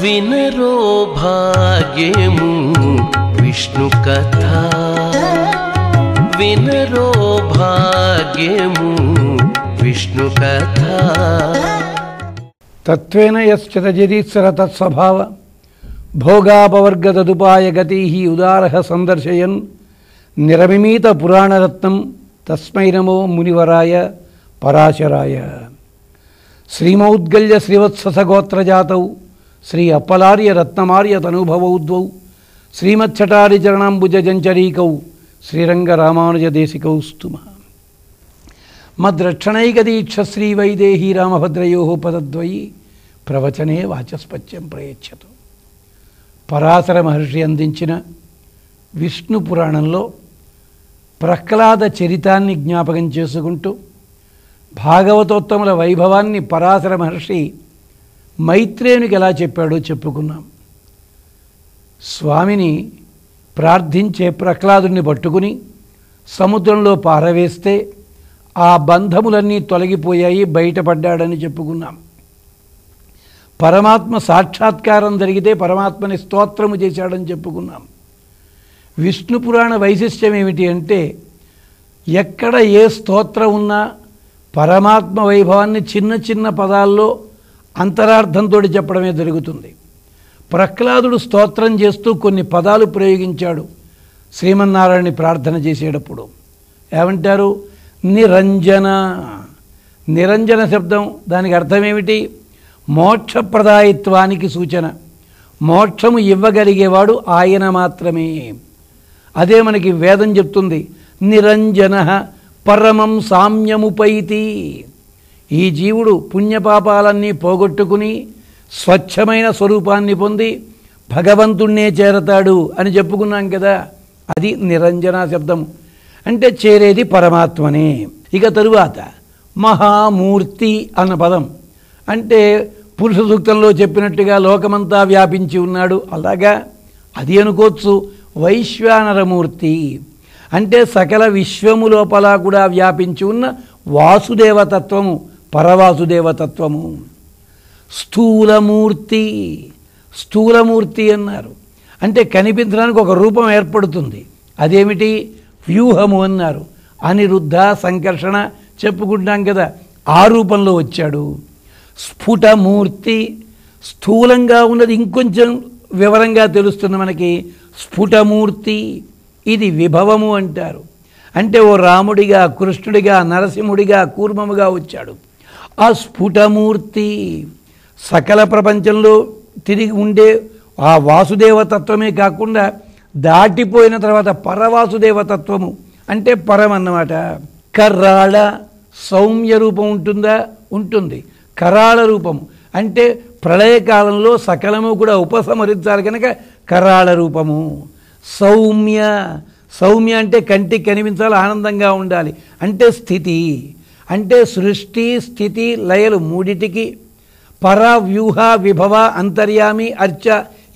వినరో భాగ్యము విష్ణు కథ, వినరో భాగ్యము విష్ణు కథ. తత్వేన యశ్చతజరీత్సర తత్స్వభావ భోగాపవర్గతదుపాయ గతి ఉదారః సందర్శయన్ నిరమిమీత పురాణరత్నం తస్మై నమో మునివరాయ పరాశరాయ. శ్రీమౌద్గల్య శ్రీవత్సగోత్రజాతౌ శ్రీ అప్పలార్య రత్నమార్య తనుభవౌద్వౌ శ్రీమచ్చటారి చరణాంబుజంచరీకౌ శ్రీరంగరామానుజదేశికౌ స్తుమ. మద్రక్షణైకదీక్ష శ్రీవైదేహీ రామభద్రయో పదద్వయి ప్రవచనే వాచస్పత్యం ప్రయచ్చతు. పరాశర మహర్షి అందించిన విష్ణు పురాణంలో ప్రహ్లాద చరితాన్ని జ్ఞాపకం చేసుకుంటూ భాగవతోత్తముల వైభవాన్ని పరాశర మహర్షి మైత్రేయునికి ఎలా చెప్పాడో చెప్పుకున్నాం. స్వామిని ప్రార్థించే ప్రహ్లాదుని పట్టుకుని సముద్రంలో పారవేస్తే ఆ బంధములన్నీ తొలగిపోయాయి, బయటపడ్డాడని చెప్పుకున్నాం. పరమాత్మ సాక్షాత్కారం జరిగితే పరమాత్మని స్తోత్రము చేశాడని చెప్పుకున్నాం. విష్ణు పురాణ వైశిష్ట్యం ఏమిటి అంటే, ఎక్కడ ఏ స్తోత్రం ఉన్నా పరమాత్మ వైభవాన్ని చిన్న చిన్న పదాల్లో అంతరార్థంతో చెప్పడమే జరుగుతుంది. ప్రహ్లాదుడు స్తోత్రం చేస్తూ కొన్ని పదాలు ప్రయోగించాడు శ్రీమన్నారాయణని ప్రార్థన చేసేటప్పుడు. ఏమంటారు? నిరంజన. నిరంజన శబ్దం దానికి అర్థం ఏమిటి? మోక్షప్రదాయిత్వానికి సూచన. మోక్షము ఇవ్వగలిగేవాడు ఆయన మాత్రమే. అదే మనకి వేదం చెప్తుంది, నిరంజన పరమం సామ్యముపైతి. ఈ జీవుడు పుణ్యపాపాలన్నీ పోగొట్టుకుని స్వచ్ఛమైన స్వరూపాన్ని పొంది భగవంతుణ్ణే చేరతాడు అని చెప్పుకున్నాం కదా. అది నిరంజన శబ్దము అంటే చేరేది పరమాత్మనే. ఇక తరువాత మహామూర్తి అన్న పదం అంటే పురుష సూక్తంలో చెప్పినట్టుగా లోకమంతా వ్యాపించి ఉన్నాడు, అలాగా అది అనుకోవచ్చు. వైశ్వానరమూర్తి అంటే సకల విశ్వము లోపల కూడా వ్యాపించి ఉన్న వాసుదేవతత్వము, పరవాసుదేవతత్వము. స్థూలమూర్తి. స్థూలమూర్తి అన్నారు అంటే కనిపించడానికి ఒక రూపం ఏర్పడుతుంది, అదేమిటి? వ్యూహము అన్నారు. అనిరుద్ధ సంకర్షణ చెప్పుకుంటాం కదా, ఆ రూపంలో వచ్చాడు. స్ఫుటమూర్తి. స్థూలంగా ఉన్నది ఇంకొంచెం వివరంగా తెలుస్తుంది మనకి. స్ఫుటమూర్తి ఇది విభవము అంటారు. అంటే ఓ రాముడిగా, కృష్ణుడిగా, నరసింహుడిగా, కూర్మముగా వచ్చాడు. ఆ స్ఫుటమూర్తి సకల ప్రపంచంలో తిరిగి ఉండే ఆ వాసుదేవతత్వమే కాకుండా దాటిపోయిన తర్వాత పరవాసుదేవతత్వము అంటే పరం అన్నమాట. కర్రాళ. సౌమ్య రూపం ఉంటుందా? ఉంటుంది. కరాళ రూపము అంటే ప్రళయకాలంలో సకలము కూడా ఉపసంహరించాలి కనుక కరాళ రూపము. సౌమ్య. సౌమ్య అంటే కంటికి కనిపించాలి, ఆనందంగా ఉండాలి. అంటే స్థితి. అంటే సృష్టి స్థితి లయలు మూడిటికి పర వ్యూహ విభవ అంతర్యామి అర్చ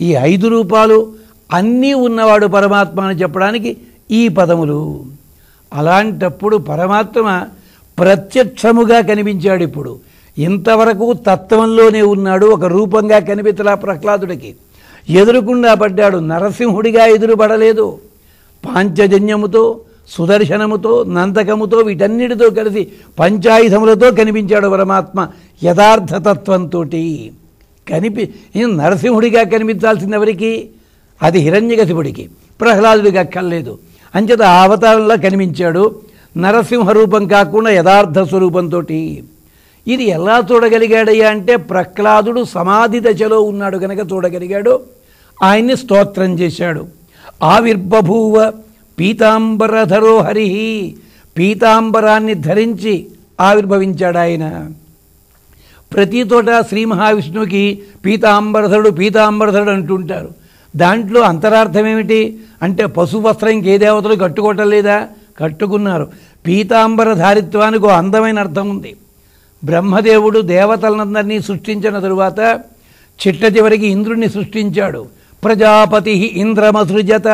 ఈ 5 రూపాలు అన్నీ ఉన్నవాడు పరమాత్మ అని చెప్పడానికి ఈ పదములు. అలాంటప్పుడు పరమాత్మ ప్రత్యక్షముగా కనిపించాడు. ఇప్పుడు ఇంతవరకు తత్వంలోనే ఉన్నాడు, ఒక రూపంగా కనిపించలా ప్రహ్లాదుడికి. ఎదురుకుండా పడ్డాడు, నరసింహుడిగా ఎదురుపడలేదు. పాంచజన్యముతో, సుదర్శనముతో, నందకముతో వీటన్నిటితో కలిసి పంచాయుధములతో కనిపించాడు పరమాత్మ యథార్థతత్వంతో. నరసింహుడిగా కనిపించాల్సింది ఎవరికి? అది హిరణ్యకశిపుడికి. ప్రహ్లాదుడికి అక్కర్లేదు. అంచేత ఆ అవతారంలో కనిపించాడు. నరసింహ రూపం కాకుండా యథార్థ స్వరూపంతో. ఇది ఎలా చూడగలిగాడయ్యా అంటే, ప్రహ్లాదుడు సమాధి దశలో ఉన్నాడు కనుక చూడగలిగాడు. ఆయన్ని స్తోత్రం చేశాడు. ఆవిర్బభూవ పీతాంబరధరో హరి. పీతాంబరాన్ని ధరించి ఆవిర్భవించాడు ఆయన. ప్రతి చోట శ్రీ మహావిష్ణువుకి పీతాంబరధరుడు పీతాంబరధరుడు అంటుంటారు. దాంట్లో అంతరార్థం ఏమిటి అంటే, పశువస్త్రం ఇంకే దేవతలు కట్టుకోవటం లేదా? కట్టుకున్నారు. పీతాంబరధారిత్వానికి ఒక అందమైన అర్థం ఉంది. బ్రహ్మదేవుడు దేవతలందరినీ సృష్టించిన తరువాత చిట్ట చివరికి ఇంద్రుడిని సృష్టించాడు. ప్రజాపతి ఇంద్రమసృజత.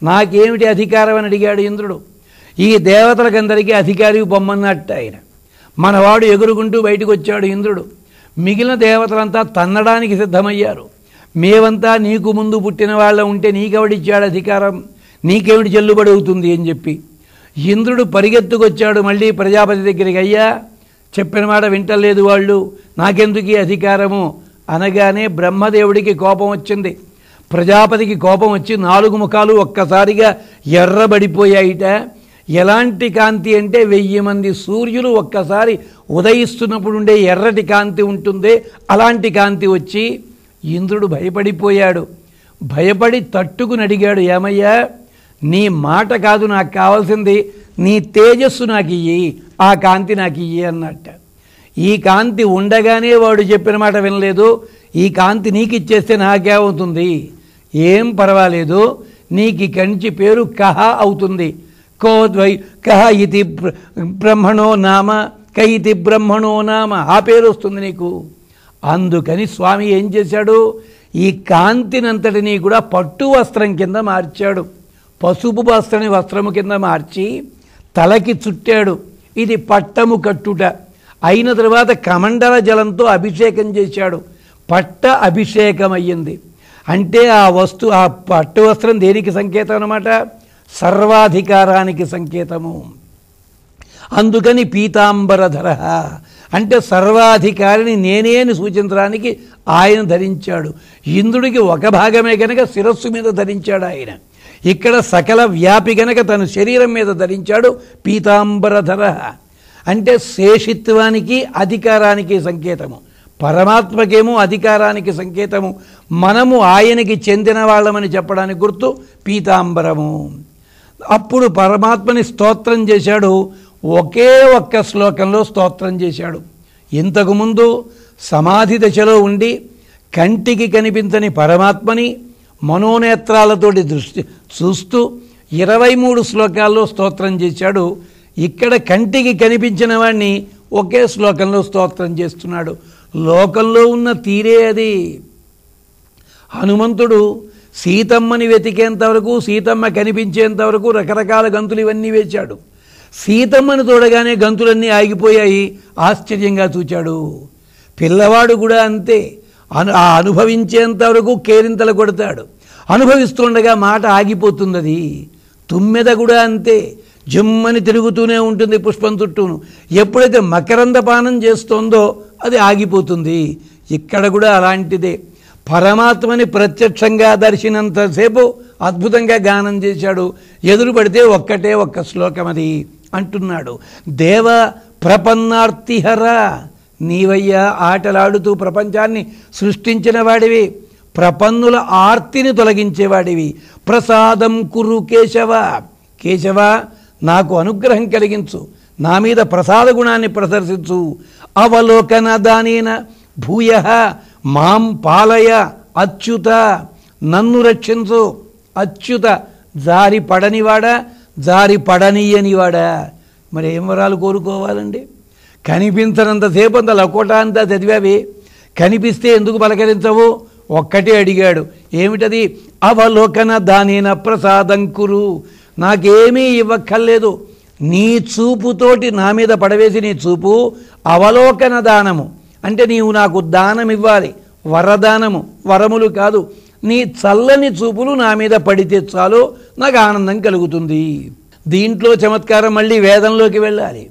నాకేమిటి అధికారం అని అడిగాడు ఇంద్రుడు. ఈ దేవతలకందరికీ అధికారి బొమ్మన్నట్టు ఆయన. మనవాడు ఎగురుకుంటూ బయటకు వచ్చాడు ఇంద్రుడు. మిగిలిన దేవతలంతా తన్నడానికి సిద్ధమయ్యారు. మేమంతా నీకు ముందు పుట్టిన వాళ్ళ ఉంటే నీకెవడిచ్చాడు అధికారం, నీకేమిటి చెల్లుబడి అవుతుంది అని చెప్పి ఇంద్రుడు పరిగెత్తుకొచ్చాడు మళ్ళీ ప్రజాపతి దగ్గరికి. అయ్యా చెప్పిన మాట వింటలేదు వాళ్ళు, నాకెందుకు ఈ అధికారము అనగానే బ్రహ్మదేవుడికి కోపం వచ్చింది. ప్రజాపతికి కోపం వచ్చి 4 ముఖాలు ఒక్కసారిగా ఎర్రబడిపోయాయిట. ఎలాంటి కాంతి అంటే 1000 మంది సూర్యులు ఒక్కసారి ఉదయిస్తున్నప్పుడు ఉండే ఎర్రటి కాంతి ఉంటుందే అలాంటి కాంతి వచ్చి ఇంద్రుడు భయపడిపోయాడు. భయపడి తట్టుకుని అడిగాడు, ఏమయ్యా నీ మాట కాదు నాకు కావాల్సింది, నీ తేజస్సు నాకు ఇయ్యి, ఆ కాంతి నాకు ఇయ్యి అన్నట్ట. ఈ కాంతి ఉండగానే వాడు చెప్పిన మాట వినలేదు. ఈ కాంతి నీకు ఇచ్చేస్తే నాకేమవుతుంది, ఏం పర్వాలేదు, నీకు కంచి పేరు కహ అవుతుంది. కోద్వై కహ ఇది బ్రహ్మణో నామ, కైతి బ్రహ్మణో నామ, ఆ పేరు వస్తుంది నీకు. అందుకని స్వామి ఏం చేశాడు, ఈ కాంతినంతటినీ కూడా పట్టు వస్త్రం కింద మార్చాడు. పసుపు వస్త్రని వస్త్రము కింద మార్చి తలకి చుట్టాడు. ఇది పట్టము కట్టుట. అయిన తర్వాత కమండల జలంతో అభిషేకం చేశాడు. పట్ట అభిషేకం అయ్యింది. అంటే ఆ పట్టు వస్త్రం దేనికి సంకేతం అన్నమాట, సర్వాధికారానికి సంకేతము. అందుకని పీతాంబరధర అంటే సర్వాధికారిని నేనే అని సూచించడానికి ఆయన ధరించాడు. ఇంద్రుడికి ఒక భాగమే కనుక శిరస్సు మీద ధరించాడు ఆయన. ఇక్కడ సకల వ్యాపి గనక తన శరీరం మీద ధరించాడు. పీతాంబరధర అంటే శేషిత్వానికి అధికారానికి సంకేతము, పరమాత్మకేమో అధికారానికి సంకేతము. మనము ఆయనకి చెందిన వాళ్ళమని చెప్పడానికి గుర్తు పీతాంబరము. అప్పుడు పరమాత్మని స్తోత్రం చేశాడు. ఒకే ఒక్క శ్లోకంలో స్తోత్రం చేశాడు. ఇంతకుముందు సమాధి దశలో ఉండి కంటికి కనిపించని పరమాత్మని మనోనేత్రాలతోటి దృష్టి చూస్తూ 23 శ్లోకాల్లో స్తోత్రం చేశాడు. ఇక్కడ కంటికి కనిపించిన వాడిని ఒకే శ్లోకంలో స్తోత్రం చేస్తున్నాడు. లోకంలో ఉన్న తీరే అది. హనుమంతుడు సీతమ్మని వెతికేంతవరకు, సీతమ్మ కనిపించేంతవరకు రకరకాల గంతులు ఇవన్నీ వేశాడు. సీతమ్మను చూడగానే గంతులన్నీ ఆగిపోయాయి. ఆశ్చర్యంగా చూచాడు. పిల్లవాడు కూడా అంతే. ఆ అనుభవించేంతవరకు కేరింతలు కొడతాడు. అనుభవిస్తుండగా మాట ఆగిపోతుంది. అది తుమ్మెద కూడా అంతే, జమ్మని తిరుగుతూనే ఉంటుంది పుష్పం చుట్టూను. ఎప్పుడైతే మకరంద పానం చేస్తోందో అది ఆగిపోతుంది. ఇక్కడ కూడా అలాంటిదే. పరమాత్మని ప్రత్యక్షంగా దర్శినంతసేపు అద్భుతంగా గానం చేశాడు. ఎదురు పడితే ఒక్క శ్లోకం అది అంటున్నాడు. దేవ ప్రపన్నార్తిహర, నీవయ్యా ఆటలాడుతూ ప్రపంచాన్ని సృష్టించిన వాడివి, ప్రపన్నుల ఆర్తిని తొలగించేవాడివి. ప్రసాదం కురు కేశవ, కేశవ నాకు అనుగ్రహం కలిగించు, నా మీద ప్రసాద గుణాన్ని ప్రదర్శించు. అవలోకన దానేన భూయ మాం పాలయ అచ్యుత, నన్ను రక్షించు. అచ్యుత జారి పడనివాడా, జారి పడనీయనివాడా. మరి ఏం వరాలు కోరుకోవాలండి? కనిపించనంతసేపు అంత లకోటా అంతా చదివావి, కనిపిస్తే ఎందుకు పలకరించవు? ఒక్కటే అడిగాడు, ఏమిటది? అవలోకన దానేన ప్రసాదం కురు, నాకేమీ ఇవ్వక్కర్లేదు, నీ చూపుతోటి నా మీద పడవేసి నీ చూపు అవలోకన దానము అంటే నీవు నాకు దానం ఇవ్వాలి, వరదానము, వరములు కాదు. నీ చల్లని చూపులు నా మీద పడితే చాలు, నాకు ఆనందం కలుగుతుంది. దీంట్లో చమత్కారం మళ్ళీ వేదంలోకి వెళ్ళాలి.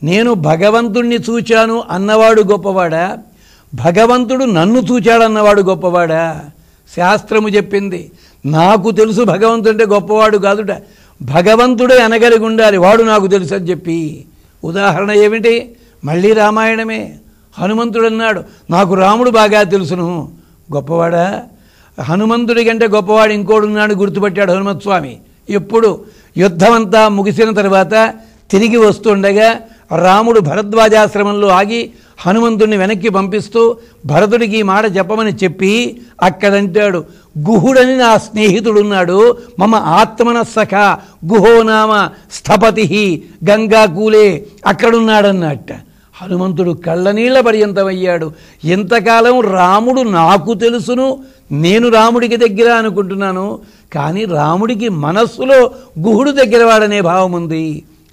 నేను భగవంతుణ్ణి చూచాను అన్నవాడు గొప్పవాడా, భగవంతుడు నన్ను చూచాడన్నవాడు గొప్పవాడా? శాస్త్రము చెప్పింది నాకు తెలుసు భగవంతుడంటే గొప్పవాడు కాదుట, భగవంతుడే అనగలిగి ఉండాలి, వాడు నాకు తెలుసు అని చెప్పి. ఉదాహరణ ఏమిటి? మళ్ళీ రామాయణమే. హనుమంతుడు అన్నాడు నాకు రాముడు బాగా తెలుసును, గొప్పవాడా? హనుమంతుడి కంటే గొప్పవాడు ఇంకోడున్నాడు గుర్తుపట్టాడు హనుమత్స్వామి. ఎప్పుడు యుద్ధమంతా ముగిసిన తర్వాత తిరిగి వస్తుండగా రాముడు భరద్వాజాశ్రమంలో ఆగి హనుమంతుడిని వెనక్కి పంపిస్తూ భరతుడికి ఈ మాట చెప్పమని చెప్పి అక్కడంటాడు, గుహుడని నా స్నేహితుడున్నాడు, మమ ఆత్మన సఖ గుహో నామ స్థపతి గంగాకూలే, అక్కడున్నాడన్నట్ట. హనుమంతుడు కళ్ళనీళ్ల పర్యంతమయ్యాడు. ఎంతకాలం రాముడు నాకు తెలుసును, నేను రాముడికి దగ్గర అనుకుంటున్నాను, కానీ రాముడికి మనస్సులో గుహుడు దగ్గర వాడనే భావం ఉంది.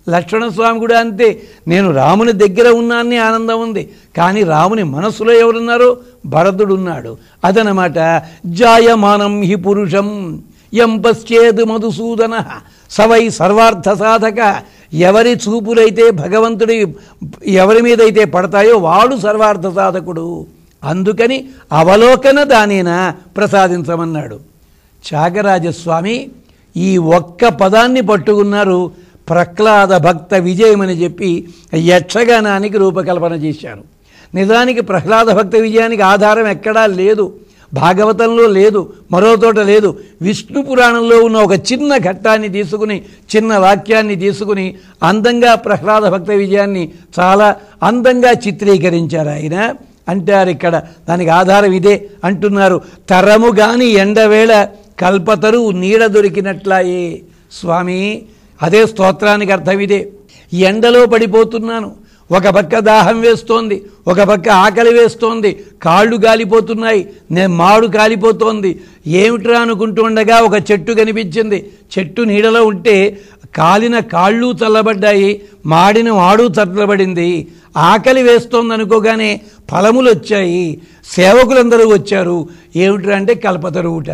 లక్ష్మణస్వామి కూడా అంతే. నేను రాముని దగ్గర ఉన్నాన్ని ఆనందం ఉంది, కానీ రాముని మనస్సులో ఎవరున్నారో భరతుడున్నాడు. అదనమాట జాయమానం హి పురుషం యం పశ్చేద్ మధుసూదన సవై సర్వార్థ సాధక. ఎవరి చూపులైతే భగవంతుడి ఎవరి మీద అయితే పడతాయో వాడు సర్వార్థ సాధకుడు. అందుకని అవలోకన దానిన ప్రసాదించమన్నాడు. త్యాగరాజస్వామి ఈ ఒక్క పదాన్ని పట్టుకున్నారు. ప్రహ్లాద భక్త విజయమని చెప్పి యక్షగానానికి రూపకల్పన చేశారు. నిజానికి ప్రహ్లాద భక్త విజయానికి ఆధారం ఎక్కడా లేదు, భాగవతంలో లేదు, మరో చోట లేదు. విష్ణు పురాణంలో ఉన్న ఒక చిన్న ఘట్టాన్ని తీసుకుని, చిన్న వాక్యాన్ని తీసుకుని అందంగా ప్రహ్లాద భక్త విజయాన్ని చాలా అందంగా చిత్రీకరించారు ఆయన. అంటారు ఇక్కడ దానికి ఆధారం ఇదే అంటున్నారు. తరము గాని ఎండవేళ కల్పతరు నీడ దొరికినట్లాయే. స్వామి, అదే స్తోత్రానికి అర్థం ఇదే. ఎండలో పడిపోతున్నాను, ఒక పక్క దాహం వేస్తోంది, ఒక పక్క ఆకలి వేస్తోంది, కాళ్ళు కాలిపోతున్నాయి, మాడు కాలిపోతోంది. ఏమిట్రా అనుకుంటుండగా ఒక చెట్టు కనిపించింది. చెట్టు నీడలో ఉంటే కాలిన కాళ్ళు చల్లబడ్డాయి, మాడిన మాడు చల్లబడింది. ఆకలి వేస్తోంది అనుకోగానే ఫలములు వచ్చాయి, సేవకులందరూ వచ్చారు. ఏమిట్రా అంటే కల్పతరువుట.